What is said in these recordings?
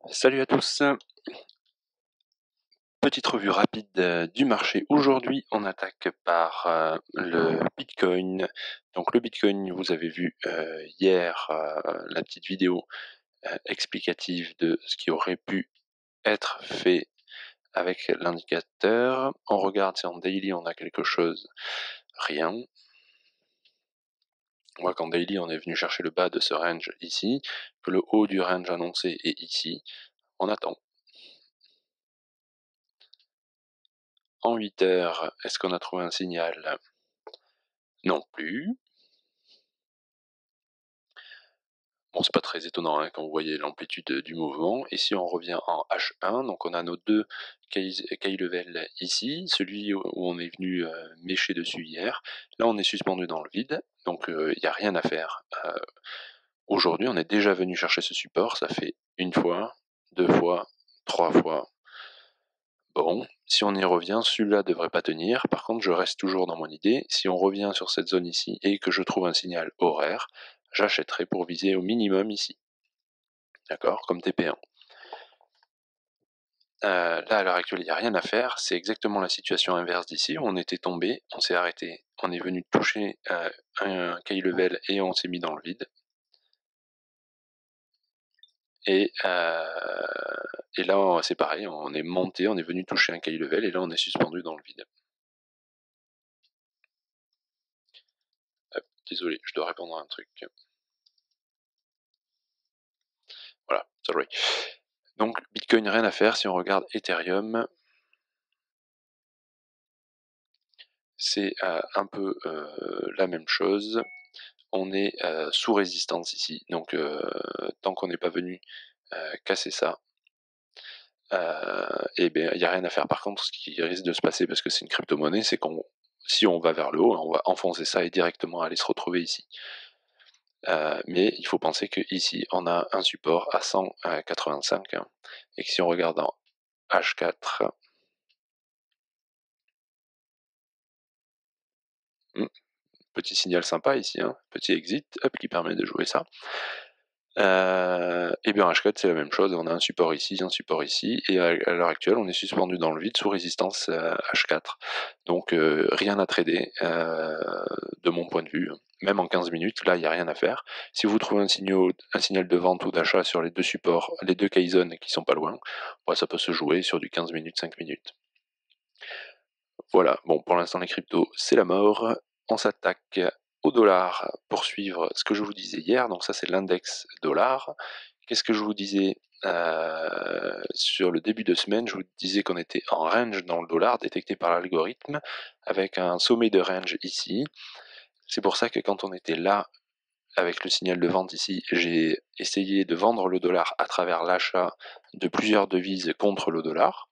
Salut à tous, petite revue rapide du marché. Aujourd'hui, on attaque par le Bitcoin. Donc le Bitcoin, vous avez vu hier la petite vidéo explicative de ce qui aurait pu être fait avec l'indicateur. On regarde si en daily on a quelque chose, rien. On voit qu'en daily on est venu chercher le bas de ce range ici, que le haut du range annoncé est ici. On attend. En 8 heures, est-ce qu'on a trouvé un signal? Non plus. Bon, c'est pas très étonnant hein, quand vous voyez l'amplitude du mouvement. Et si on revient en H1, donc on a nos deux key level ici, celui où on est venu mécher dessus hier. Là, on est suspendu dans le vide, donc il n'y a rien à faire. Aujourd'hui, on est déjà venu chercher ce support, ça fait une fois, deux fois, trois fois. Bon, si on y revient, celui-là devrait pas tenir. Par contre, je reste toujours dans mon idée. Si on revient sur cette zone ici et que je trouve un signal horaire, j'achèterai pour viser au minimum ici. D'accord, comme TP1. Là, à l'heure actuelle, il n'y a rien à faire. C'est exactement la situation inverse d'ici. On était tombé, on s'est arrêté, on est venu toucher un key level et on s'est mis dans le vide. Et là, c'est pareil, on est monté, on est venu toucher un key level et là, on est suspendu dans le vide. Désolé, je dois répondre à un truc. Voilà, sorry. Donc, Bitcoin, rien à faire. Si on regarde Ethereum, c'est un peu la même chose. On est sous résistance ici, donc tant qu'on n'est pas venu casser ça, et bien il n'y a rien à faire. Par contre, ce qui risque de se passer, parce que c'est une crypto-monnaie, c'est qu'on, si on va vers le haut, on va enfoncer ça et directement aller se retrouver ici. Mais il faut penser que ici on a un support à 185 hein, et que si on regarde en H4, petit signal sympa ici, hein, petit exit, hop, qui permet de jouer ça. Et bien H4 c'est la même chose, on a un support ici, et à l'heure actuelle on est suspendu dans le vide sous résistance H4. Donc rien à trader de mon point de vue, même en 15 minutes, là il n'y a rien à faire. Si vous trouvez un signal de vente ou d'achat sur les deux supports, les deux Kaizen qui sont pas loin, ouais, ça peut se jouer sur du 15 minutes, 5 minutes. Voilà, bon pour l'instant les cryptos c'est la mort, on s'attaque au dollar pour suivre ce que je vous disais hier, donc ça c'est l'index dollar. Qu'est-ce que je vous disais sur le début de semaine? Je vous disais qu'on était en range dans le dollar détecté par l'algorithme avec un sommet de range ici. C'est pour ça que quand on était là avec le signal de vente ici, j'ai essayé de vendre le dollar à travers l'achat de plusieurs devises contre le dollar.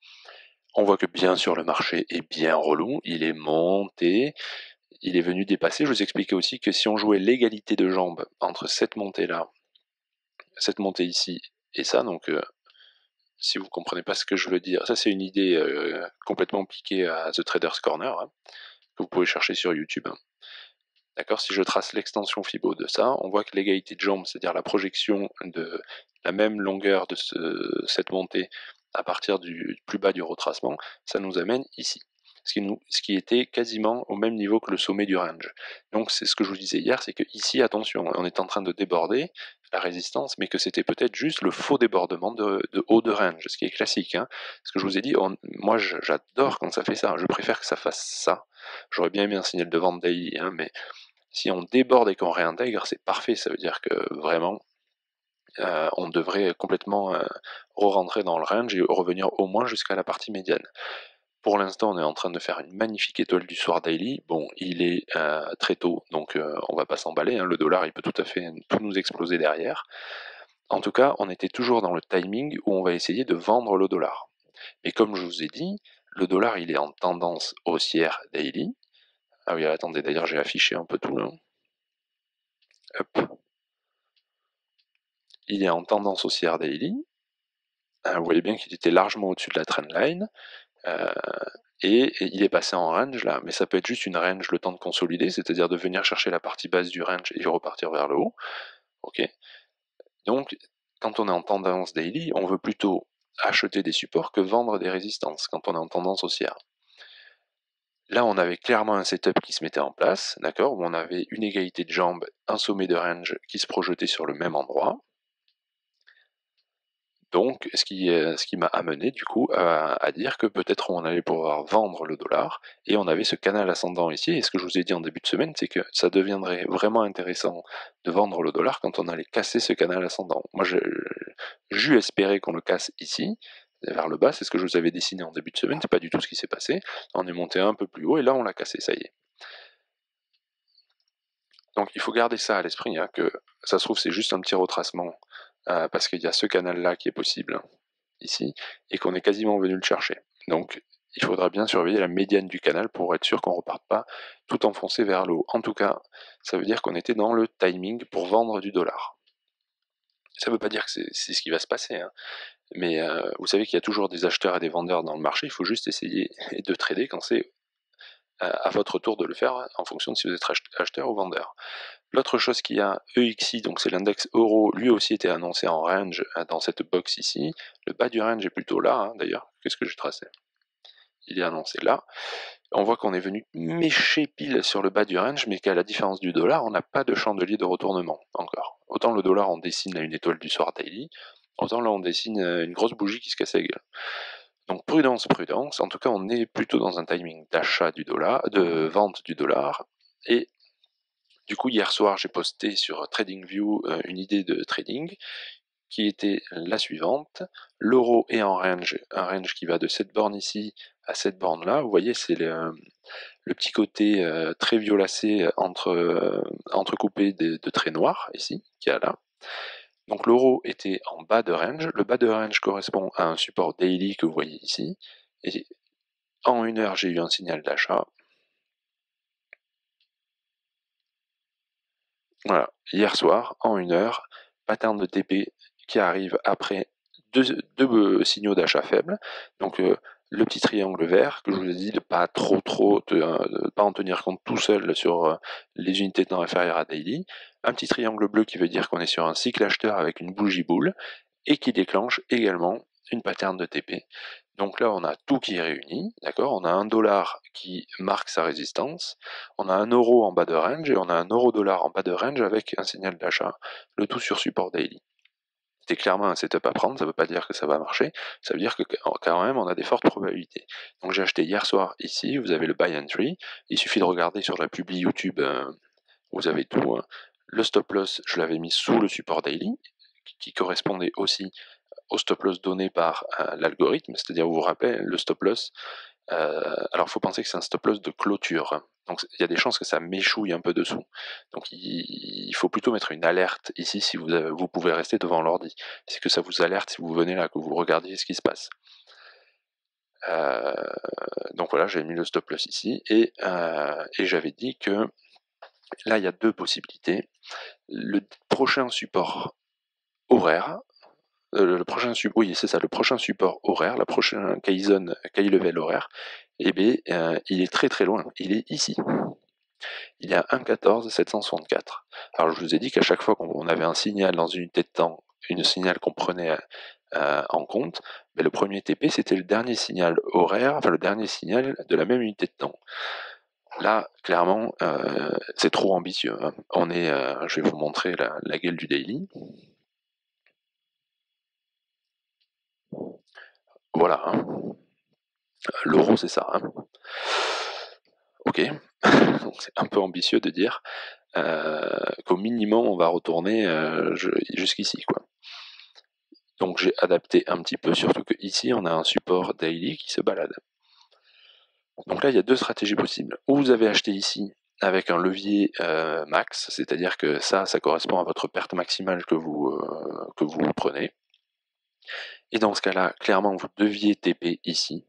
On voit que bien sûr le marché est bien relou, il est monté, il est venu dépasser. Je vous expliquais aussi que si on jouait l'égalité de jambes entre cette montée-là, cette montée ici et ça, donc si vous ne comprenez pas ce que je veux dire, ça c'est une idée complètement piquée à The Trader's Corner, hein, que vous pouvez chercher sur YouTube. Hein. D'accord. Si je trace l'extension Fibo de ça, on voit que l'égalité de jambes, c'est-à-dire la projection de la même longueur de cette montée à partir du plus bas du retracement, ça nous amène ici. Ce qui était quasiment au même niveau que le sommet du range. Donc c'est ce que je vous disais hier, c'est que ici, attention, on est en train de déborder la résistance, mais que c'était peut-être juste le faux débordement de haut de range, ce qui est classique. Hein. Ce que je vous ai dit, moi j'adore quand ça fait ça, je préfère que ça fasse ça. J'aurais bien aimé un signal de vente daily, hein, mais si on déborde et qu'on réintègre, c'est parfait, ça veut dire que vraiment on devrait complètement re-rentrer dans le range et revenir au moins jusqu'à la partie médiane. Pour l'instant, on est en train de faire une magnifique étoile du soir daily. Bon, il est très tôt, donc on va pas s'emballer. Hein. Le dollar, il peut tout à fait tout nous exploser derrière. En tout cas, on était toujours dans le timing où on va essayer de vendre le dollar. Mais comme je vous ai dit, le dollar, il est en tendance haussière daily. Ah oui, attendez, d'ailleurs, j'ai affiché un peu tout là. Hop. Il est en tendance haussière daily. Vous voyez bien qu'il était largement au-dessus de la trendline. Et il est passé en range là, mais ça peut être juste une range le temps de consolider, c'est-à-dire de venir chercher la partie basse du range et repartir vers le haut. Ok. Donc quand on est en tendance daily, on veut plutôt acheter des supports que vendre des résistances quand on est en tendance haussière. Là, on avait clairement un setup qui se mettait en place, d'accord, où on avait une égalité de jambes, un sommet de range qui se projetait sur le même endroit. Donc, ce qui m'a amené du coup à dire que peut-être on allait pouvoir vendre le dollar, et on avait ce canal ascendant ici, et ce que je vous ai dit en début de semaine, c'est que ça deviendrait vraiment intéressant de vendre le dollar quand on allait casser ce canal ascendant. Moi, j'eus espéré qu'on le casse ici, vers le bas, c'est ce que je vous avais dessiné en début de semaine, c'est pas du tout ce qui s'est passé. On est monté un peu plus haut, et là on l'a cassé, ça y est. Donc il faut garder ça à l'esprit, hein, que ça se trouve c'est juste un petit retracement, parce qu'il y a ce canal-là qui est possible, ici, et qu'on est quasiment venu le chercher. Donc il faudra bien surveiller la médiane du canal pour être sûr qu'on ne reparte pas tout enfoncé vers le haut. En tout cas, ça veut dire qu'on était dans le timing pour vendre du dollar. Ça ne veut pas dire que c'est ce qui va se passer, hein, mais vous savez qu'il y a toujours des acheteurs et des vendeurs dans le marché, il faut juste essayer de trader quand c'est à votre tour de le faire, en fonction de si vous êtes acheteur ou vendeur. L'autre chose qu'il y a, EXI, donc c'est l'index euro, lui aussi était annoncé en range dans cette box ici. Le bas du range est plutôt là, hein, d'ailleurs. Qu'est-ce que j'ai tracé? Il est annoncé là. On voit qu'on est venu mécher pile sur le bas du range, mais qu'à la différence du dollar, on n'a pas de chandelier de retournement encore. Autant le dollar, on dessine là une étoile du soir daily, autant là, on dessine une grosse bougie qui se casse la gueule. Donc prudence, prudence. En tout cas, on est plutôt dans un timing d'achat du dollar, de vente du dollar, et du coup, hier soir, j'ai posté sur TradingView une idée de trading qui était la suivante. L'euro est en range, un range qui va de cette borne ici à cette borne là. Vous voyez, c'est le petit côté très violacé entrecoupé de traits noirs ici, qui a là. Donc l'euro était en bas de range. Le bas de range correspond à un support daily que vous voyez ici. Et en 1 heure, j'ai eu un signal d'achat. Voilà, hier soir, en 1 heure, pattern de TP qui arrive après deux signaux d'achat faibles. Donc le petit triangle vert, que je vous ai dit de pas de pas en tenir compte tout seul sur les unités de temps inférieures à daily. Un petit triangle bleu qui veut dire qu'on est sur un cycle acheteur avec une bougie boule, et qui déclenche également une pattern de TP. Donc là, on a tout qui est réuni, d'accord? On a un dollar qui marque sa résistance, on a un euro en bas de range, et on a un euro-dollar en bas de range avec un signal d'achat, le tout sur support daily. C'est clairement un setup à prendre, ça ne veut pas dire que ça va marcher, ça veut dire que quand même on a des fortes probabilités. Donc j'ai acheté hier soir ici, vous avez le buy entry, il suffit de regarder sur la publi YouTube, vous avez tout. Le stop loss, je l'avais mis sous le support daily, qui correspondait aussi au stop loss donné par l'algorithme, c'est-à-dire, vous vous rappelez, le stop loss, alors il faut penser que c'est un stop loss de clôture, hein. Donc il y a des chances que ça m'échouille un peu dessous. Donc il faut plutôt mettre une alerte ici si vous pouvez rester devant l'ordi. C'est que ça vous alerte si vous venez là, que vous regardiez ce qui se passe. Donc voilà, j'ai mis le stop loss ici, et j'avais dit que là il y a deux possibilités. Le prochain support horaire, oui, c'est ça, le prochain support horaire, la prochaine Kaizen, K-level horaire, eh bien, il est très très loin, il est ici. Il est à 1,14 764. Alors je vous ai dit qu'à chaque fois qu'on avait un signal dans une unité de temps, une signal qu'on prenait en compte, mais le premier TP c'était le dernier signal horaire, enfin le dernier signal de la même unité de temps. Là, clairement, c'est trop ambitieux, hein. On est, je vais vous montrer la gueule du daily. Voilà, hein. L'euro, c'est ça, hein. Ok, donc c'est un peu ambitieux de dire qu'au minimum on va retourner jusqu'ici, quoi. Donc j'ai adapté un petit peu, surtout que ici on a un support daily qui se balade. Donc là il y a deux stratégies possibles. Ou vous avez acheté ici avec un levier max, c'est-à-dire que ça correspond à votre perte maximale que vous prenez. Et dans ce cas-là, clairement vous deviez TP ici.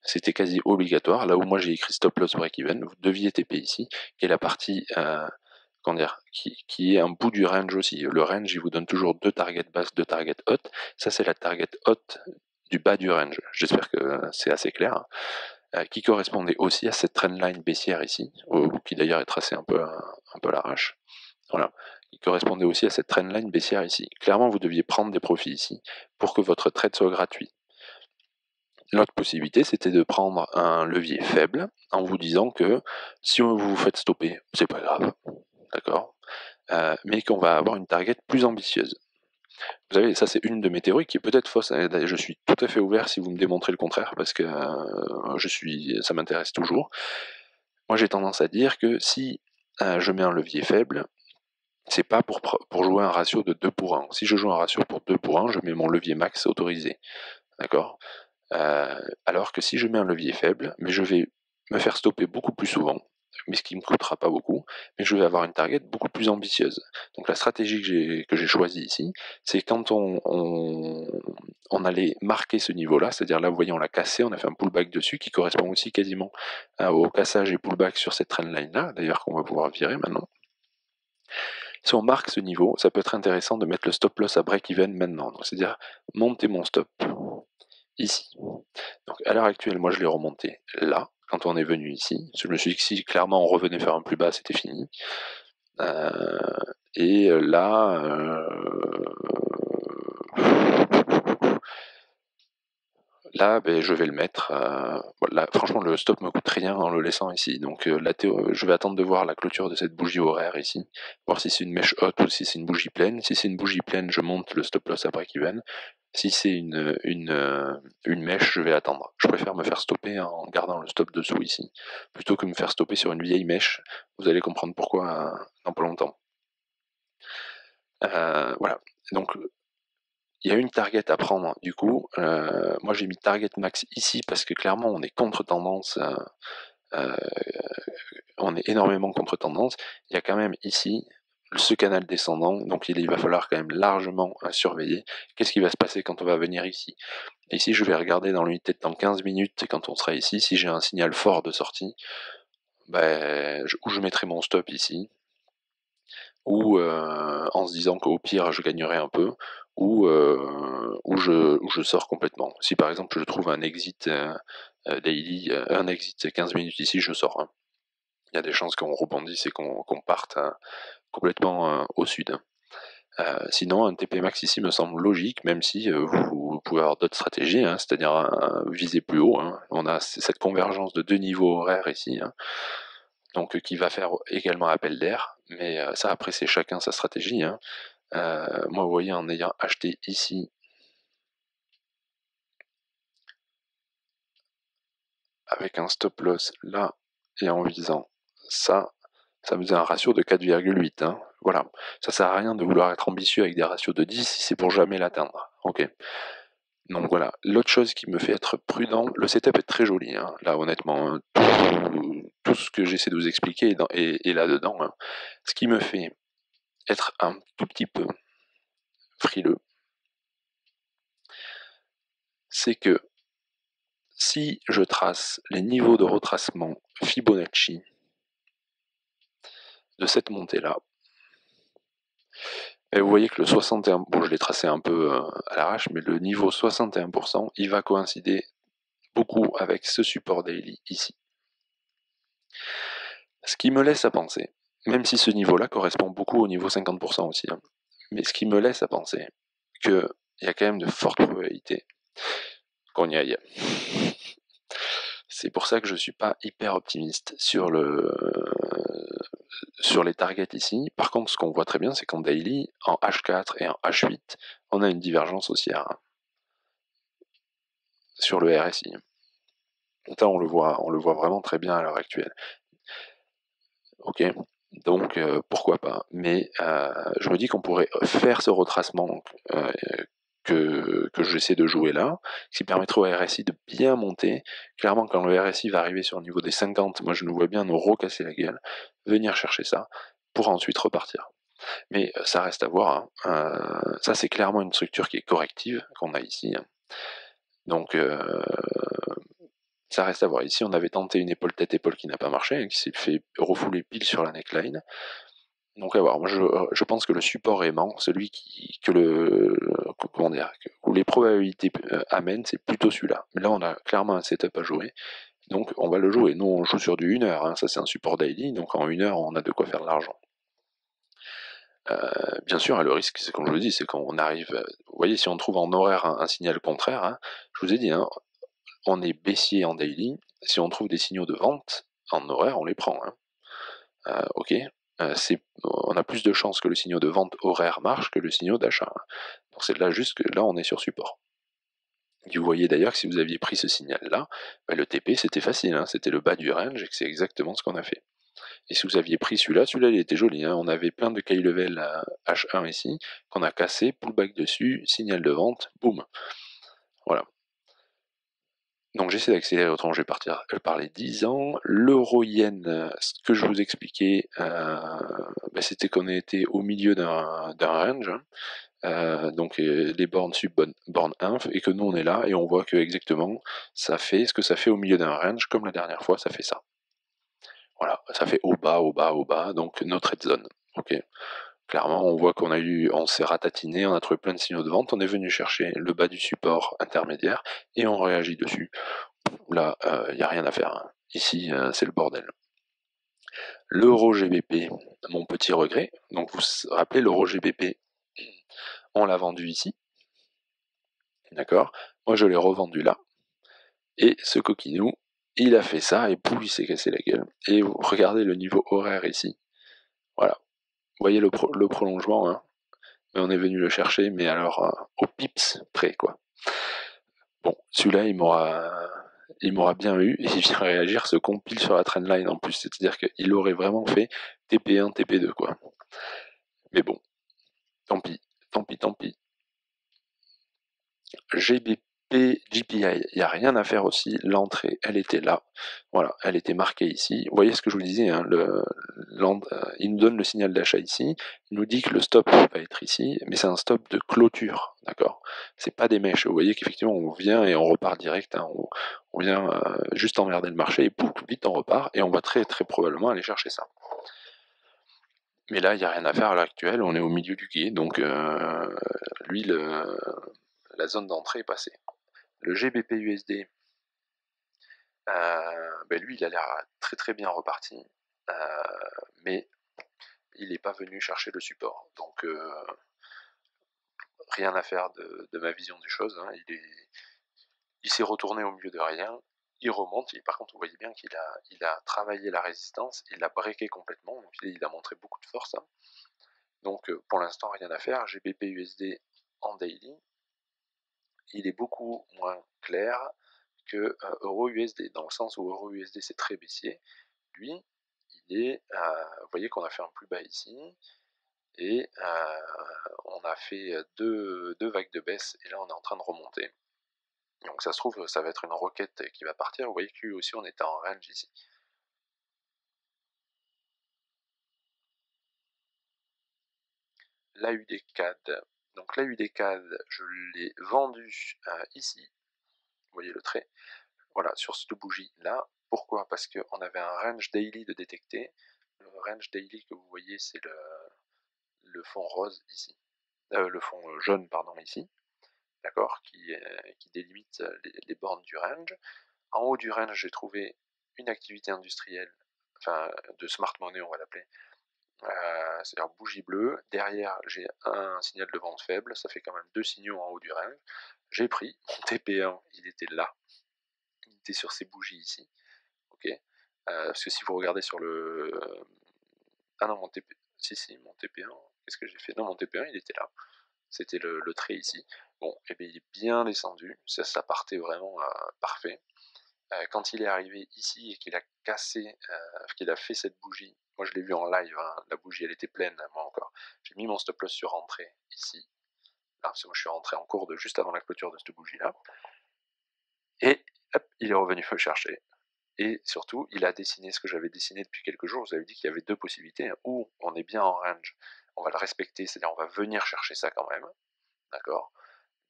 C'était quasi obligatoire. Là où moi j'ai écrit stop loss break even, vous deviez TP ici, qui est la partie comment dire, qui est un bout du range aussi. Le range, il vous donne toujours deux targets basses, deux targets hautes. Ça, c'est la target haute du bas du range. J'espère que c'est assez clair. Qui correspondait aussi à cette trendline baissière ici, qui d'ailleurs est tracée un peu à l'arrache. Voilà. il correspondait aussi à cette trendline baissière ici. Clairement, vous deviez prendre des profits ici pour que votre trade soit gratuit. L'autre possibilité, c'était de prendre un levier faible en vous disant que si vous vous faites stopper, c'est pas grave, d'accord, mais qu'on va avoir une target plus ambitieuse. Vous savez, ça c'est une de mes théories qui est peut-être fausse. Je suis tout à fait ouvert si vous me démontrez le contraire, parce que ça m'intéresse toujours. Moi j'ai tendance à dire que si je mets un levier faible, c'est pas pour jouer un ratio de 2 pour 1. Si je joue un ratio pour 2 pour 1, je mets mon levier max autorisé. D'accord, alors que si je mets un levier faible, mais je vais me faire stopper beaucoup plus souvent, mais ce qui ne me coûtera pas beaucoup, mais je vais avoir une target beaucoup plus ambitieuse. Donc la stratégie que j'ai choisie ici, c'est quand on allait marquer ce niveau-là, c'est-à-dire là vous voyez on l'a cassé, on a fait un pullback dessus qui correspond aussi quasiment au cassage et pullback sur cette trendline-là, d'ailleurs qu'on va pouvoir virer maintenant. Si on marque ce niveau, ça peut être intéressant de mettre le stop loss à break-even maintenant, c'est-à-dire monter mon stop ici. Donc à l'heure actuelle, moi je l'ai remonté là, quand on est venu ici. Je me suis dit que si clairement on revenait faire un plus bas, c'était fini. Et là, ben, je vais le mettre. Voilà, franchement, le stop me coûte rien en le laissant ici. Donc je vais attendre de voir la clôture de cette bougie horaire ici, voir si c'est une mèche haute ou si c'est une bougie pleine. Si c'est une bougie pleine, je monte le stop loss à break-even. Si c'est une mèche, je vais attendre. Je préfère me faire stopper en gardant le stop dessous ici, plutôt que me faire stopper sur une vieille mèche. Vous allez comprendre pourquoi dans pas longtemps. Voilà. Donc il y a une target à prendre. Du coup, moi j'ai mis target max ici parce que clairement on est contre tendance. On est énormément contre tendance. Il y a quand même ici ce canal descendant, donc il va falloir quand même largement surveiller qu'est-ce qui va se passer quand on va venir ici. Ici, je vais regarder dans l'unité de temps 15 minutes, et quand on sera ici, si j'ai un signal fort de sortie, ben, ou je mettrai mon stop ici, ou en se disant qu'au pire, je gagnerai un peu, ou je sors complètement. Si par exemple, je trouve un exit daily, un exit 15 minutes ici, je sors. Hein. Il y a des chances qu'on rebondisse et qu'on parte complètement au sud. Sinon, un TP max ici me semble logique, même si vous pouvez avoir d'autres stratégies, hein, c'est-à-dire viser plus haut. Hein. On a cette convergence de deux niveaux horaires ici, hein, donc qui va faire également appel d'air, mais ça après c'est chacun sa stratégie. Hein. Moi, vous voyez, en ayant acheté ici, avec un stop loss là, et en visant ça, ça me faisait un ratio de 4,8. Hein. Voilà, ça sert à rien de vouloir être ambitieux avec des ratios de 10 si c'est pour jamais l'atteindre. Ok. Donc voilà, l'autre chose qui me fait être prudent, le setup est très joli, hein, là honnêtement, hein, tout ce que j'essaie de vous expliquer est là-dedans. Hein. Ce qui me fait être un tout petit peu frileux, c'est que si je trace les niveaux de retracement Fibonacci de cette montée-là, et vous voyez que le 61, bon je l'ai tracé un peu à l'arrache, mais le niveau 61%, il va coïncider beaucoup avec ce support daily ici. Ce qui me laisse à penser, même si ce niveau-là correspond beaucoup au niveau 50% aussi, hein, mais ce qui me laisse à penser qu'il y a quand même de fortes probabilités qu'on y aille. C'est pour ça que je ne suis pas hyper optimiste sur les targets ici. Par contre, ce qu'on voit très bien, c'est qu'en daily, en H4 et en H8, on a une divergence haussière sur le RSI. Ça, on le voit vraiment très bien à l'heure actuelle. Ok, donc pourquoi pas. Mais je me dis qu'on pourrait faire ce retracement que j'essaie de jouer là, qui permettrait au RSI de bien monter. Clairement, quand le RSI va arriver sur le niveau des 50, moi je nous vois bien nous recasser la gueule, venir chercher ça, pour ensuite repartir. Mais ça reste à voir. Hein. Ça, c'est clairement une structure qui est corrective qu'on a ici. Hein. Donc, ça reste à voir. Ici, on avait tenté une épaule tête-épaule qui n'a pas marché, hein, qui s'est fait refouler pile sur la neckline. Donc à voir. Moi, je pense que le support aimant, celui où les probabilités amènent, c'est plutôt celui-là. Mais là, on a clairement un setup à jouer. Donc on va le jouer. Nous, on joue sur du 1 heure. Hein. Ça, c'est un support daily. Donc en 1 heure, on a de quoi faire de l'argent. Bien sûr, le risque, c'est comme je vous dis, c'est quand on arrive, vous voyez, si on trouve en horaire un signal contraire, hein, je vous ai dit, hein, on est baissier en daily, si on trouve des signaux de vente en horaire, on les prend, hein. Ok, on a plus de chances que le signal de vente horaire marche que le signal d'achat, hein. Donc c'est là juste que là on est sur support. Et vous voyez d'ailleurs que si vous aviez pris ce signal-là, bah, le TP c'était facile, hein, c'était le bas du range et que c'est exactement ce qu'on a fait. Et si vous aviez pris celui-là il était joli, hein, on avait plein de key level à H1 ici, qu'on a cassé, pullback dessus, signal de vente, boum. Voilà. Donc j'essaie d'accélérer, autrement je vais partir par les 10 ans. L'euro-yen, ce que je vous expliquais, bah, c'était qu'on était au milieu d'un range, hein. Donc les bornes sub, bornes inf, et que nous on est là, et on voit que exactement ça fait ce que ça fait au milieu d'un range, comme la dernière fois, ça fait ça. Voilà, ça fait au bas, au bas, au bas, donc notre red zone. Ok. Clairement, on voit on s'est ratatiné, on a trouvé plein de signaux de vente, on est venu chercher le bas du support intermédiaire, et on réagit dessus. Là, il n'y a rien à faire, hein. Ici, c'est le bordel. L'euro GBP, mon petit regret. Donc vous vous rappelez, l'euro GBP, on l'a vendu ici. D'accord. Moi, je l'ai revendu là. Et ce coquinou, il a fait ça, et pouf, il s'est cassé la gueule. Et vous regardez le niveau horaire ici. Voilà. Vous voyez le prolongement, hein. Mais on est venu le chercher, mais alors au pips près, quoi. Bon, celui-là, il m'aura bien eu, et il vient réagir, ce compile sur la trendline en plus, c'est-à-dire qu'il aurait vraiment fait TP1, TP2, quoi. Mais bon, tant pis, tant pis, tant pis. GBP, GPI, il n'y a rien à faire aussi, l'entrée, elle était là, voilà, elle était marquée ici. Vous voyez ce que je vous disais, hein, il nous donne le signal d'achat ici, il nous dit que le stop va être ici, mais c'est un stop de clôture, d'accord? C'est pas des mèches, vous voyez qu'effectivement on vient et on repart direct, hein, on vient juste emmerder le marché, et pouf, vite on repart, et on va très très probablement aller chercher ça. Mais là, il n'y a rien à faire à l'heure actuelle, on est au milieu du quai, donc lui, la zone d'entrée est passée. Le GBP-USD, ben lui, il a l'air très très bien reparti, mais il n'est pas venu chercher le support. Donc rien à faire de ma vision des choses, hein. Il s'est retourné au milieu de rien, il remonte, par contre vous voyez bien qu'il a travaillé la résistance, il l'a breaké complètement, donc il a montré beaucoup de force, hein. Donc pour l'instant rien à faire. GBP-USD en daily, il est beaucoup moins clair que Euro-USD, dans le sens où Euro-USD c'est très baissier. Lui, vous voyez qu'on a fait un plus bas ici, et on a fait deux vagues de baisse, et là on est en train de remonter. Donc ça se trouve, ça va être une roquette qui va partir. Vous voyez que lui aussi on était en range ici. L'AUD-CAD. Donc l'AUD-CAD, je l'ai vendu ici. Vous voyez le trait. Voilà, sur cette bougie là. Pourquoi? Parce qu'on avait un range daily de détecter. Le range daily que vous voyez, c'est le fond rose ici. Le fond jaune, pardon, ici. D'accord, qui délimite les bornes du range. En haut du range, j'ai trouvé une activité industrielle, enfin de smart money, on va l'appeler, c'est-à-dire bougie bleue. Derrière, j'ai un signal de vente faible, ça fait quand même deux signaux en haut du range. J'ai pris mon TP1, il était là, il était sur ces bougies ici, ok. Parce que si vous regardez sur le, ah non, mon TP1, qu'est-ce que j'ai fait? Non, mon TP1, il était là. C'était le trait ici. Bon, et bien il est bien descendu, ça partait vraiment parfait. Quand il est arrivé ici et qu'il a cassé, qu'il a fait cette bougie, moi je l'ai vu en live, hein, la bougie elle était pleine, moi encore. J'ai mis mon stop loss sur entrée ici, là, parce que moi je suis rentré en cours de juste avant la clôture de cette bougie là, et hop, il est revenu me chercher. Et surtout, il a dessiné ce que j'avais dessiné depuis quelques jours. Je vous avais dit qu'il y avait deux possibilités, hein. Ou on est bien en range, on va le respecter, c'est-à-dire on va venir chercher ça quand même, d'accord.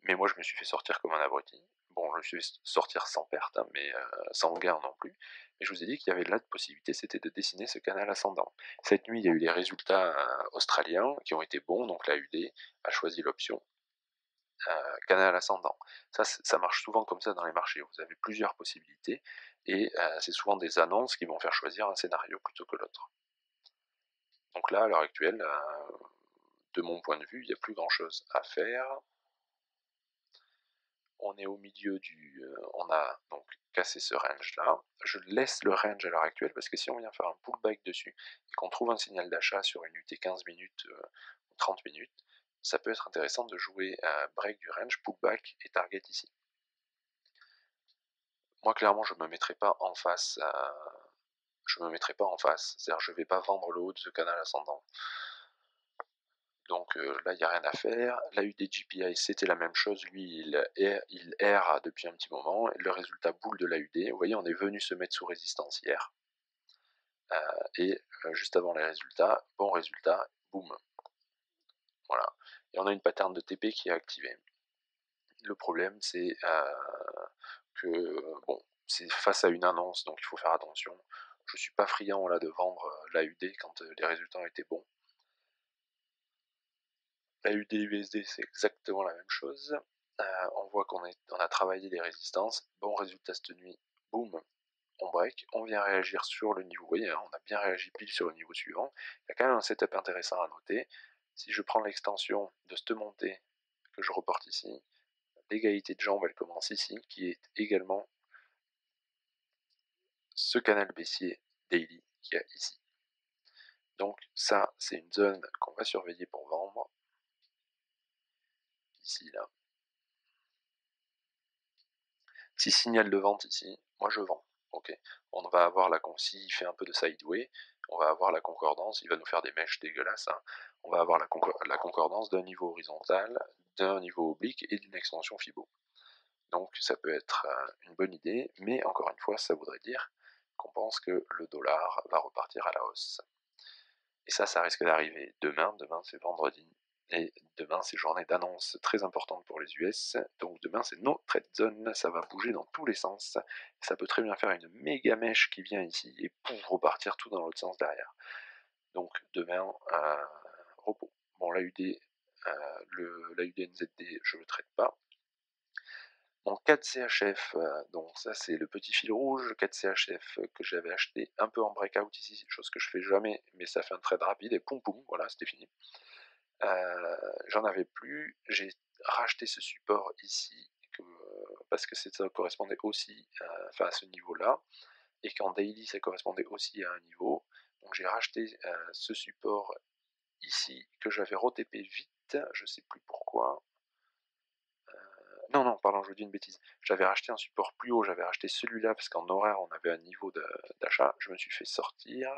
Mais moi, je me suis fait sortir comme un abruti. Bon, je me suis fait sortir sans perte, hein, mais sans gain non plus. Mais je vous ai dit qu'il y avait là de possibilité, c'était de dessiner ce canal ascendant. Cette nuit, il y a eu les résultats australiens qui ont été bons, donc l'AUD a choisi l'option canal ascendant. Ça marche souvent comme ça dans les marchés. Vous avez plusieurs possibilités, et c'est souvent des annonces qui vont faire choisir un scénario plutôt que l'autre. Donc là, à l'heure actuelle, de mon point de vue, il n'y a plus grand chose à faire. On est au milieu du... on a donc cassé ce range là. Je laisse le range à l'heure actuelle parce que si on vient faire un pullback dessus et qu'on trouve un signal d'achat sur une UT 15 minutes ou 30 minutes, ça peut être intéressant de jouer un break du range, pullback et target ici. Moi clairement je me mettrai pas en face c'est-à-dire je vais pas vendre le haut de ce canal ascendant. Donc là, il n'y a rien à faire. La UD-GPI, c'était la même chose. Lui, il erre depuis un petit moment. Le résultat boule de l'AUD. Vous voyez, on est venu se mettre sous résistance hier. Et juste avant les résultats, bon résultat, boum. Voilà. Et on a une pattern de TP qui est activée. Le problème, c'est que, bon, c'est face à une annonce, donc il faut faire attention. Je suis pas friand là de vendre l'AUD quand les résultats étaient bons. La UD-USD, c'est exactement la même chose. On voit qu'on a travaillé les résistances. Bon résultat cette nuit, boum, on break. On vient réagir sur le niveau. Vous voyez, hein, on a bien réagi pile sur le niveau suivant. Il y a quand même un setup intéressant à noter. Si je prends l'extension de cette montée que je reporte ici, l'égalité de jambes, elle commence ici, qui est également ce canal baissier daily qu'il y a ici. Donc ça, c'est une zone qu'on va surveiller pour vendre. Ici, là. Si signal de vente ici, moi je vends. Ok, on va avoir la s'il fait un peu de sideway, on va avoir la concordance, il va nous faire des mèches dégueulasses, hein. On va avoir la concordance d'un niveau horizontal, d'un niveau oblique et d'une extension Fibo. Donc ça peut être une bonne idée, mais encore une fois, ça voudrait dire qu'on pense que le dollar va repartir à la hausse. Et ça risque d'arriver demain. Demain c'est vendredi. Et demain c'est journée d'annonce très importante pour les US. Donc demain c'est no trade zone. Ça va bouger dans tous les sens. Ça peut très bien faire une méga mèche qui vient ici et pour repartir tout dans l'autre sens derrière. Donc demain, repos. Bon, l'AUD, l'AUDNZD, je ne le traite pas. Mon 4CHF, donc ça c'est le petit fil rouge, 4CHF que j'avais acheté un peu en breakout ici, chose que je fais jamais, mais ça fait un trade rapide et poum poum, voilà, c'était fini. J'en avais plus, j'ai racheté ce support ici, parce que ça correspondait aussi à ce niveau-là, et qu'en daily ça correspondait aussi à un niveau, donc j'ai racheté ce support ici, que j'avais re-TP vite, je sais plus pourquoi. Non, pardon, je vous dis une bêtise. J'avais racheté un support plus haut, j'avais racheté celui-là parce qu'en horaire on avait un niveau d'achat. Je me suis fait sortir.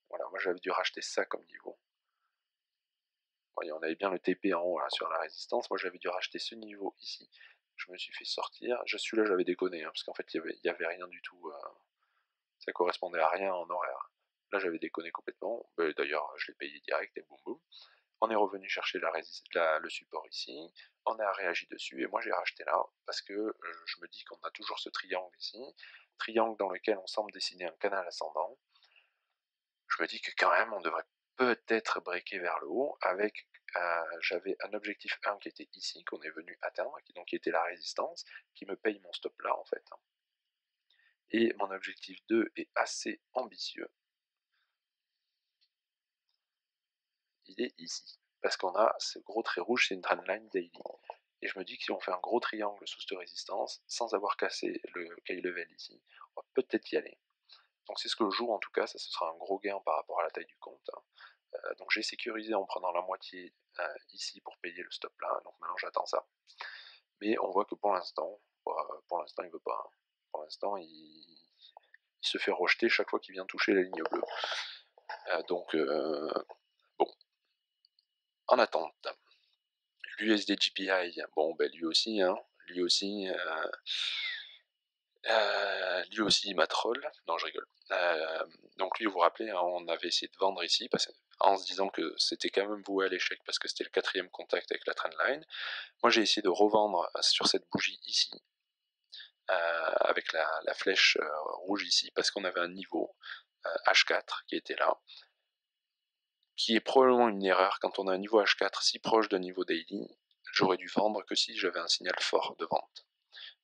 Voilà, moi j'avais dû racheter ça comme niveau. Voyez, on avait bien le TP en haut là, sur la résistance. Moi j'avais dû racheter ce niveau ici. Je me suis fait sortir. Celui-là j'avais déconné, hein, parce qu'en fait il y avait rien du tout. Ça correspondait à rien en horaire. Là j'avais déconné complètement. D'ailleurs je l'ai payé direct et boum boum. On est revenu chercher le support ici, on a réagi dessus, et moi j'ai racheté là, parce que je me dis qu'on a toujours ce triangle ici, triangle dans lequel on semble dessiner un canal ascendant. Je me dis que quand même on devrait peut-être breaker vers le haut, avec, j'avais un objectif 1 qui était ici, qu'on est venu atteindre, qui était la résistance, qui me paye mon stop là en fait. Et mon objectif 2 est assez ambitieux. Il est ici. Parce qu'on a ce gros trait rouge, c'est une trendline daily. Et je me dis que si on fait un gros triangle sous cette résistance, sans avoir cassé le key level ici, on va peut-être y aller. Donc c'est ce que je joue en tout cas, ça ce sera un gros gain par rapport à la taille du compte. Donc j'ai sécurisé en prenant la moitié ici pour payer le stop là, donc maintenant j'attends ça. Mais on voit que pour l'instant il veut pas. Pour l'instant il se fait rejeter chaque fois qu'il vient toucher la ligne bleue. Donc bon, en attente. L'USD GPI, bon ben lui aussi, il m'a troll. Non, je rigole. Donc lui, vous vous rappelez, hein, on avait essayé de vendre ici en se disant que c'était quand même voué à l'échec parce que c'était le 4e contact avec la trendline. Moi, j'ai essayé de revendre sur cette bougie ici, avec la flèche rouge ici, parce qu'on avait un niveau H4 qui était là, qui est probablement une erreur. Quand on a un niveau H4 si proche d'un niveau daily, j'aurais dû vendre que si j'avais un signal fort de vente.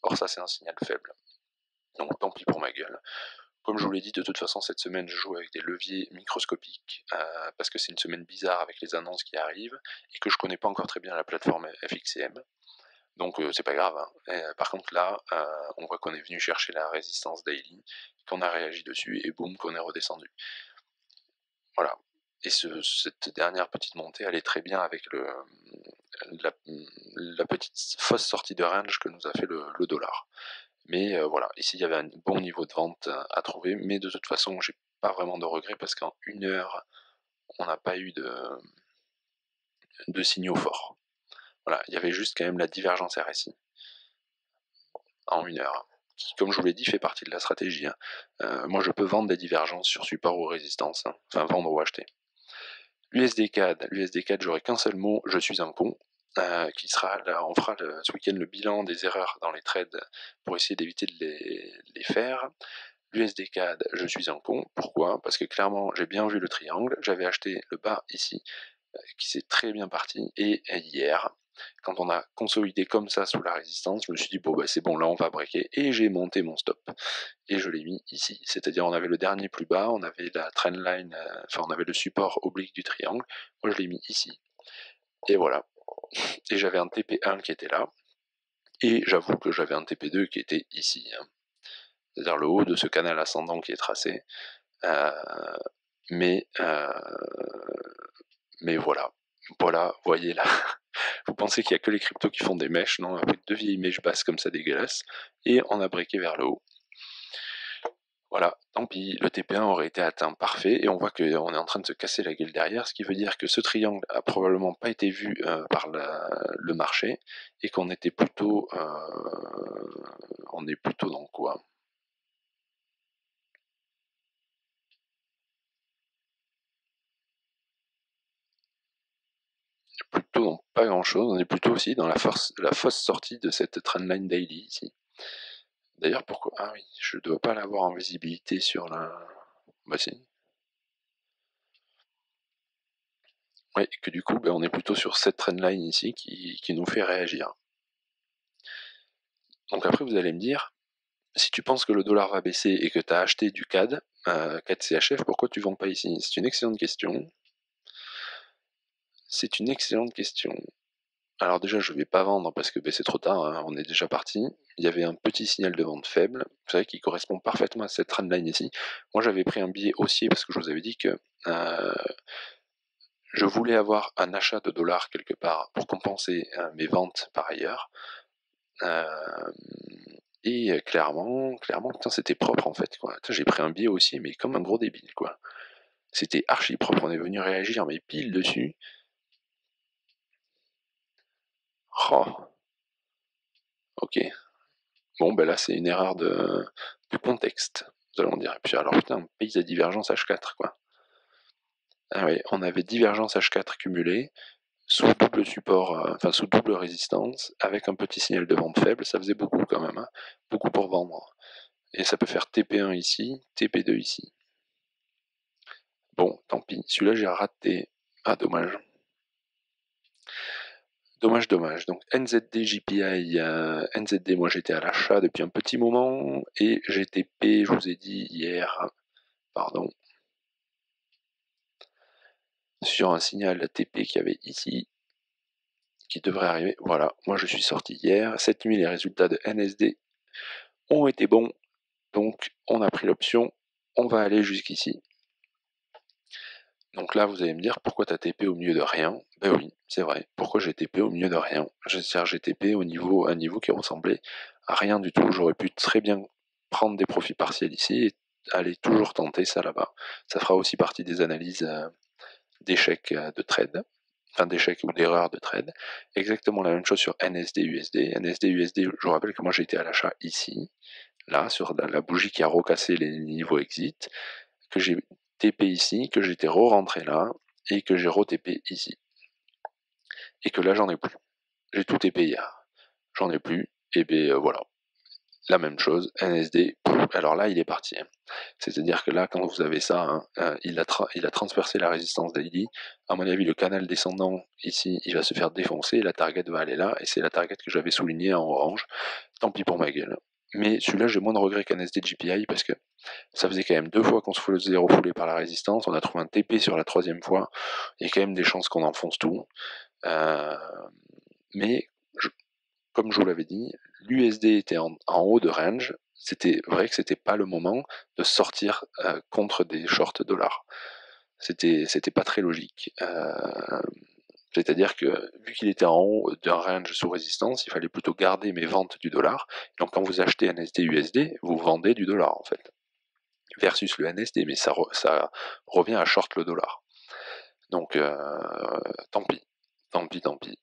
Or ça c'est un signal faible. Donc tant pis pour ma gueule. Comme je vous l'ai dit, de toute façon, cette semaine, je joue avec des leviers microscopiques, parce que c'est une semaine bizarre avec les annonces qui arrivent, et que je connais pas encore très bien la plateforme FXCM. Donc c'est pas grave, hein. Par contre là, on voit qu'on est venu chercher la résistance daily, qu'on a réagi dessus, et boum, qu'on est redescendu. Voilà. Et cette dernière petite montée allait très bien avec la petite fausse sortie de range que nous a fait le dollar. Mais voilà, ici il y avait un bon niveau de vente à trouver, mais de toute façon j'ai pas vraiment de regrets parce qu'en 1 heure on n'a pas eu de signaux forts. Voilà, il y avait juste quand même la divergence RSI en 1 heure, qui comme je vous l'ai dit fait partie de la stratégie, hein. Moi je peux vendre des divergences sur support ou résistance, hein. Enfin vendre ou acheter. l'USD CAD j'aurai qu'un seul mot, je suis un con. Qui sera là, on fera ce week-end le bilan des erreurs dans les trades pour essayer d'éviter de les faire. L'USD-CAD, je suis un con. Pourquoi? Parce que clairement, j'ai bien vu le triangle. J'avais acheté le bas ici, qui s'est très bien parti. Et hier, quand on a consolidé comme ça sous la résistance, je me suis dit, bon, bah, c'est bon, là, on va breaker. Et j'ai monté mon stop. Et je l'ai mis ici. C'est-à-dire, on avait le dernier plus bas, on avait la trendline, enfin, on avait le support oblique du triangle. Moi, je l'ai mis ici. Et voilà. Et j'avais un TP1 qui était là. Et j'avoue que j'avais un TP2 qui était ici, hein. C'est-à-dire le haut de ce canal ascendant qui est tracé. Euh, mais, euh, mais voilà. Voilà, voyez là. Vous pensez qu'il n'y a que les cryptos qui font des mèches, non? Avec deux vieilles mèches basses comme ça dégueulasses. Et on a breaké vers le haut. Voilà, tant pis, le TP1 aurait été atteint parfait, et on voit qu'on est en train de se casser la gueule derrière, ce qui veut dire que ce triangle a probablement pas été vu par le marché, et qu'on était plutôt... on est plutôt dans quoi? Plutôt dans pas grand chose, on est plutôt aussi dans la fausse sortie de cette trendline daily ici. D'ailleurs, pourquoi? Ah oui, je dois pas l'avoir en visibilité sur la... Bah si. Oui, que du coup, on est plutôt sur cette trendline ici qui nous fait réagir. Donc après, vous allez me dire, si tu penses que le dollar va baisser et que tu as acheté du CAD, CAD CHF, pourquoi tu vends pas ici? C'est une excellente question. C'est une excellente question. Alors déjà, je ne vais pas vendre parce que c'est trop tard, hein, on est déjà parti. Il y avait un petit signal de vente faible, vous savez, qui correspond parfaitement à cette trendline ici. Moi, j'avais pris un billet haussier parce que je vous avais dit que je voulais avoir un achat de dollars quelque part pour compenser mes ventes par ailleurs. Et clairement, putain, c'était propre en fait, quoi. J'ai pris un billet haussier, mais comme un gros débile, quoi. C'était archi propre, on est venu réagir, mais pile dessus. Oh, ok. Bon, ben là, c'est une erreur de contexte, nous allons dire. Et puis alors, putain, pays à divergence H4, quoi. Ah oui, on avait divergence H4 cumulée, sous double support, enfin sous double résistance, avec un petit signal de vente faible, ça faisait beaucoup quand même, hein. Beaucoup pour vendre. Et ça peut faire TP1 ici, TP2 ici. Bon, tant pis, celui-là j'ai raté. Ah, dommage. Dommage, dommage. Donc NZD, JPI, NZD, moi j'étais à l'achat depuis un petit moment, et GTP, je vous ai dit hier, pardon, sur un signal TP qu'il y avait ici, qui devrait arriver. Voilà, moi je suis sorti hier. Cette nuit, les résultats de NSD ont été bons, donc on a pris l'option, on va aller jusqu'ici. Donc là, vous allez me dire, pourquoi t'as TP au milieu de rien? Ben oui, c'est vrai. Pourquoi j'ai TP au milieu de rien? J'ai TP au niveau, un niveau qui ressemblait à rien du tout. J'aurais pu très bien prendre des profits partiels ici et aller toujours tenter ça là-bas. Ça fera aussi partie des analyses d'échecs de trade, enfin d'échecs ou d'erreurs de trade. Exactement la même chose sur NSD-USD. NSD-USD, je vous rappelle que moi j'ai été à l'achat ici, là, sur la bougie qui a recassé les niveaux exit, que j'ai TP ici, que j'étais re-rentré là, et que j'ai re-TP ici. Et que là, j'en ai plus. J'ai tout TP hier. J'en ai plus, et bien voilà. La même chose, NSD, alors là, il est parti, hein. C'est-à-dire que là, quand vous avez ça, hein, il a transpercé la résistance daily. À mon avis, le canal descendant, ici, il va se faire défoncer, la target va aller là, et c'est la target que j'avais soulignée en orange. Tant pis pour ma gueule. mais celui-là j'ai moins de regrets qu'un SDGPI parce que ça faisait quand même 2 fois qu'on se faisait refouler par la résistance, on a trouvé un TP sur la 3e fois, il y a quand même des chances qu'on enfonce tout. Mais comme je vous l'avais dit, l'USD était en haut de range, c'était vrai que c'était pas le moment de sortir contre des shorts dollars. C'était pas très logique. C'est-à-dire que vu qu'il était en haut d'un range sous résistance, il fallait plutôt garder mes ventes du dollar. Donc quand vous achetez un SDUSD, vous vendez du dollar en fait, versus le NSD, mais ça revient à short le dollar. Donc tant pis, tant pis.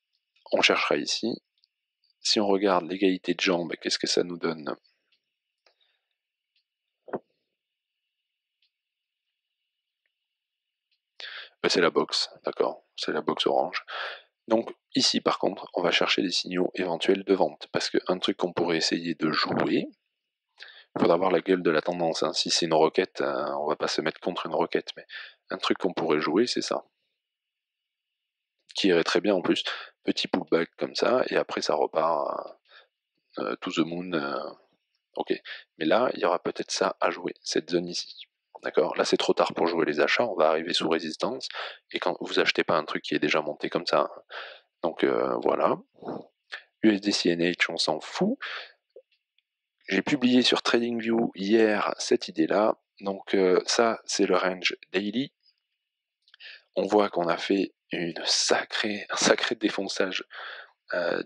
On cherchera ici. Si on regarde l'égalité de jambes, qu'est-ce que ça nous donne? C'est la box, d'accord, c'est la box orange. Donc ici par contre, on va chercher des signaux éventuels de vente, parce qu'un truc qu'on pourrait essayer de jouer, il faudra avoir la gueule de la tendance, hein. Si c'est une requête, on va pas se mettre contre une requête, mais un truc qu'on pourrait jouer, c'est ça. Qui irait très bien en plus, petit pullback comme ça, et après ça repart to the moon, ok. Mais là, il y aura peut-être ça à jouer, cette zone ici. D'accord. Là, c'est trop tard pour jouer les achats, on va arriver sous résistance, et quand vous achetez pas un truc qui est déjà monté comme ça. Donc voilà. USDCNH, on s'en fout. J'ai publié sur TradingView hier cette idée-là. Donc ça, c'est le range daily. On voit qu'on a fait un sacré défonçage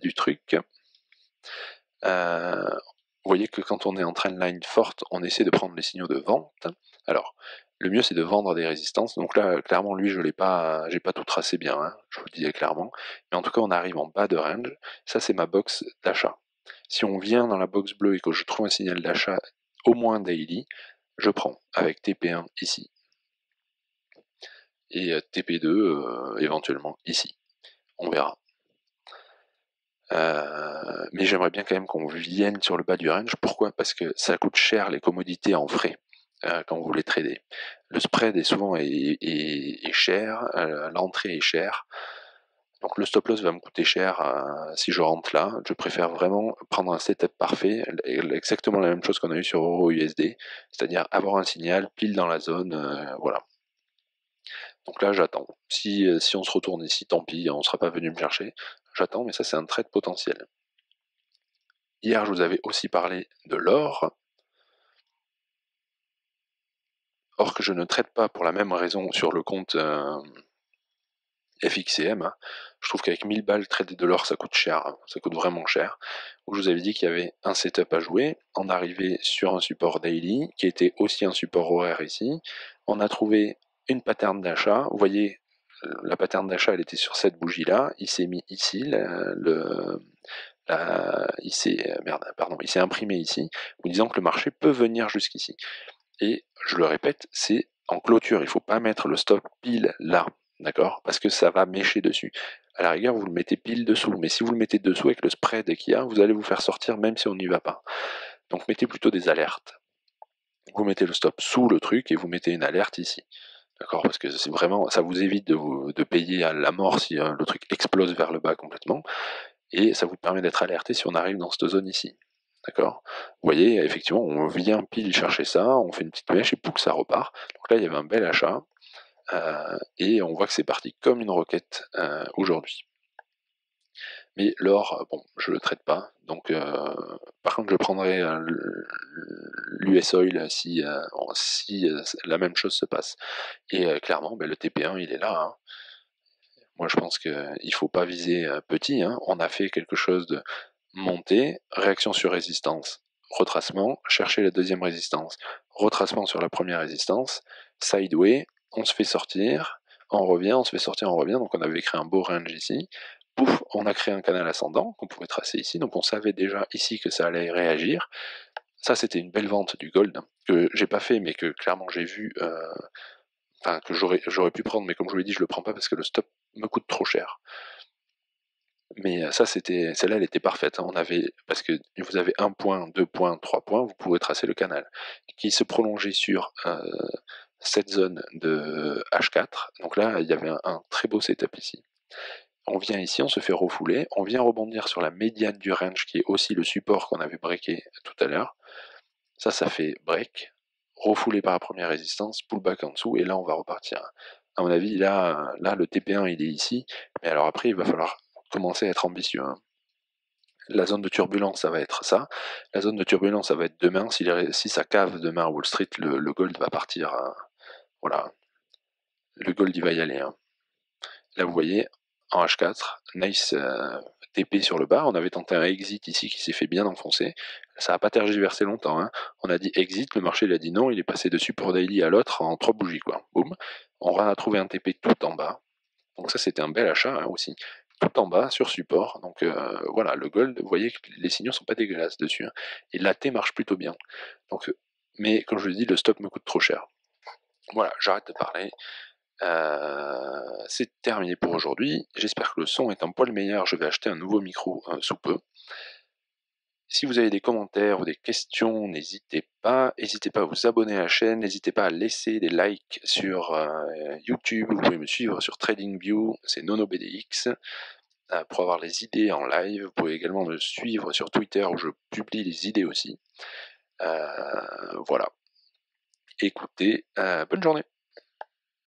du truc. Vous voyez que quand on est en trendline forte, on essaie de prendre les signaux de vente. Alors, le mieux c'est de vendre des résistances. Donc là, clairement, lui, j'ai pas tout tracé bien, hein, je vous le disais clairement. Mais en tout cas, on arrive en bas de range. Ça, c'est ma box d'achat. Si on vient dans la box bleue et que je trouve un signal d'achat au moins daily, je prends avec TP1 ici. Et TP2 éventuellement ici. On verra. Mais j'aimerais bien quand même qu'on vienne sur le bas du range. Pourquoi? Parce que ça coûte cher les commodités en frais quand vous les tradez. Le spread est souvent cher, l'entrée est chère. Donc le stop loss va me coûter cher si je rentre là. Je préfère vraiment prendre un setup parfait, exactement la même chose qu'on a eu sur Euro USD, c'est-à-dire avoir un signal pile dans la zone, voilà. Donc là j'attends. Si on se retourne ici, tant pis, on ne sera pas venu me chercher. J'attends, mais ça c'est un trade potentiel. Hier, je vous avais aussi parlé de l'or. Or que je ne traite pas pour la même raison sur le compte FXCM. Hein. Je trouve qu'avec 1000 balles, trader de l'or, ça coûte cher. Hein. Ça coûte vraiment cher. Où je vous avais dit qu'il y avait un setup à jouer. On arrivait sur un support daily, qui était aussi un support horaire ici. On a trouvé une pattern d'achat. Vous voyez, la pattern d'achat, elle était sur cette bougie-là. Il s'est mis ici, il s'est imprimé ici, vous disant que le marché peut venir jusqu'ici. Et je le répète, c'est en clôture, il ne faut pas mettre le stop pile là, d'accord? Parce que ça va mécher dessus. À la rigueur, vous le mettez pile dessous, mais si vous le mettez dessous avec le spread qu'il y a, vous allez vous faire sortir même si on n'y va pas. Donc mettez plutôt des alertes. Vous mettez le stop sous le truc et vous mettez une alerte ici. D'accord? Parce que c'est vraiment, ça vous évite de payer à la mort si le truc explose vers le bas complètement, et ça vous permet d'être alerté si on arrive dans cette zone ici. D'accord? Vous voyez, effectivement, on vient pile chercher ça, on fait une petite mèche et pouf, ça repart. Donc là, il y avait un bel achat, et on voit que c'est parti comme une roquette aujourd'hui. Mais l'or, bon, je le traite pas, donc par contre, je prendrai l'US Oil si la même chose se passe. Et clairement, ben, le TP1, il est là. Hein. Moi, je pense qu'il ne faut pas viser petit. Hein. On a fait quelque chose de montée, réaction sur résistance, retracement, chercher la deuxième résistance, retracement sur la première résistance, sideway, on se fait sortir, on revient, on se fait sortir, on revient, donc on avait créé un beau range ici, pouf, on a créé un canal ascendant qu'on pouvait tracer ici, donc on savait déjà ici que ça allait réagir. Ça, c'était une belle vente du gold, que j'ai pas fait, mais que clairement j'ai vu, enfin que j'aurais pu prendre, mais comme je vous l'ai dit, je le prends pas parce que le stop me coûte trop cher. Mais ça, celle-là, elle était parfaite. Hein. Parce que vous avez 1 point, 2 points, 3 points, vous pouvez tracer le canal, qui se prolongeait sur cette zone de H4. Donc là, il y avait un très beau setup ici. On vient ici, on se fait refouler, on vient rebondir sur la médiane du range qui est aussi le support qu'on avait breaké tout à l'heure. Ça fait break, refoulé par la première résistance, pullback en dessous, et là on va repartir. À mon avis, là le TP1 il est ici, mais alors après il va falloir commencer à être ambitieux. Hein. La zone de turbulence, ça va être ça. La zone de turbulence, ça va être demain. Si ça cave demain à Wall Street, le gold va partir. Hein. Voilà, le gold il va y aller. Hein. Là, vous voyez, en H4, nice TP sur le bas. On avait tenté un exit ici qui s'est fait bien enfoncer. Ça n'a pas tergiversé longtemps. Hein. On a dit exit, le marché il a dit non. Il est passé de support daily à l'autre en 3 bougies. Quoi. Boum. On a trouvé un TP tout en bas. Donc ça, c'était un bel achat hein, aussi. Tout en bas, sur support. Donc voilà, le gold, vous voyez que les signaux sont pas dégueulasses dessus. Hein. Et la T marche plutôt bien. Donc, mais comme je vous dis, le stock me coûte trop cher. Voilà, j'arrête de parler. C'est terminé pour aujourd'hui. J'espère que le son est un poil meilleur. Je vais acheter un nouveau micro sous peu. Si vous avez des commentaires ou des questions, n'hésitez pas. N'hésitez pas à vous abonner à la chaîne. N'hésitez pas à laisser des likes sur YouTube. Vous pouvez me suivre sur TradingView. C'est NonoBDX. Pour avoir les idées en live. Vous pouvez également me suivre sur Twitter où je publie les idées aussi. Voilà. Écoutez, bonne journée.